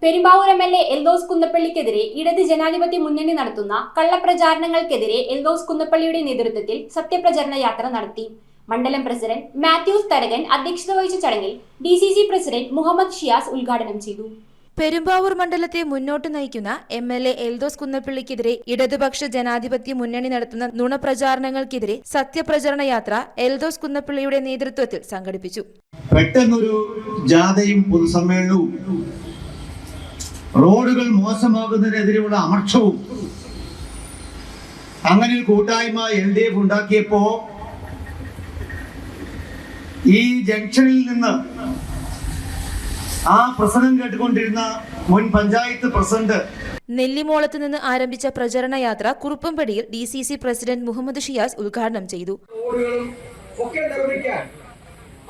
Perumbavoor MLA. Eldhose കുന്നപ്പള്ളിക്കെതിരെ ഇടത് ജനാധിപത്യ മുന്നണി നടത്തുന്ന കള്ളപ്രചാരണങ്ങൾക്കെതിരെ എൽദോസ് കുന്നപ്പള്ളിയുടെ നേതൃത്വത്തിൽ സത്യപ്രചരണ യാത്ര നടത്തി. മണ്ഡലം പ്രസിഡന്റ് മാത്യൂസ് തരകൻ അധ്യക്ഷത വഹിച്ച ചടങ്ങിൽ DCC പ്രസിഡന്റ് മുഹമ്മദ് ഷിയാസ് ഉദ്ഘാടനം ചെയ്തു. പെരുമ്പാവൂർ മണ്ഡലത്തെ മുന്നോട്ട് നയിക്കുന്ന എം.എൽ.എ. എൽദോസ് കുന്നപ്പള്ളിക്കെതിരെ ഇടതുപക്ഷ ജനാധിപത്യ മുന്നണി നടത്തുന്ന നുണപ്രചാരണങ്ങൾക്കെതിരെ സത്യപ്രചരണ യാത്ര എൽദോസ് കുന്നപ്പള്ളിയുടെ നേതൃത്വത്തിൽ സംഘടിപ്പിച്ചു. പെട്ടെന്നൊരു ജാഥയും പൊതുസമ്മേളനവും റോഡുകൾ മോശമാകുന്നതിനെതിരെയുള്ള അമർഷവും അങ്ങനെ കൂട്ടായ്മ LDF ഉണ്ടാക്കിയപ്പോ ഈ ജംഗ്ഷനിൽ നിന്ന് ആ പ്രസംഗം കേട്ടുകൊണ്ടിരുന്ന മുൻ പഞ്ചായത്ത് പ്രസിഡന്റ് നെല്ലിമോളത്ത് നിന്ന് ആരംഭിച്ച പ്രചരണ യാത്ര കുറുപ്പംപടിയിൽ DCC പ്രസിഡന്റ് മുഹമ്മദ് ഷിയാസ് ഉദ്ഘാടനം ചെയ്തു.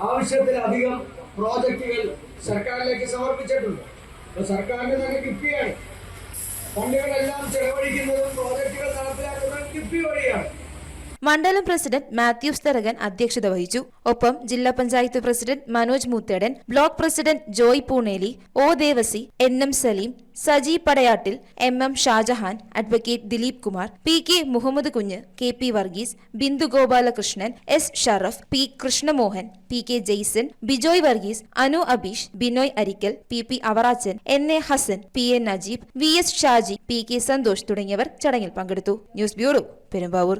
ആവശ്യത്തിലധികം പ്രോജക്റ്റുകൾ സർക്കാരിലേക്ക് സമർപ്പിച്ചിട്ടുണ്ട്. സർക്കാരിന് തന്നെ കിഫ്ബിയാണ് ഫണ്ടുകളെല്ലാം ചെലവഴിക്കുന്നതും പ്രോജക്റ്റുകൾ നടപ്പിലാക്കുന്നതും കിഫ്ബി വഴിയാണ്. മണ്ഡലം പ്രസിഡന്റ് മാത്യൂസ് തരകൻ അധ്യക്ഷത വഹിച്ചു. ഒപ്പം ജില്ലാ panchayat president Manoj Moothedan, block president Joy Pooneli, O Devasi, NM Saleem, Saji Padayattil, MM Shajahan, advocate Dileep Kumar, PK Muhammad Kunju, KP Varghese, Bindu Gopalakrishnan, S Sharaf, P Krishnamohan, PK Jaison, Bijoy Varghese, Anu Abeesh, Binoy Arikkal, PP Avarachan, NA Hasan, PA Najeeb, VS Shaji, PK Santhosh തുടങ്ങിയവർ ചടങ്ങിൽ പങ്കെടുത്തു. News bureau, Perumbavoor.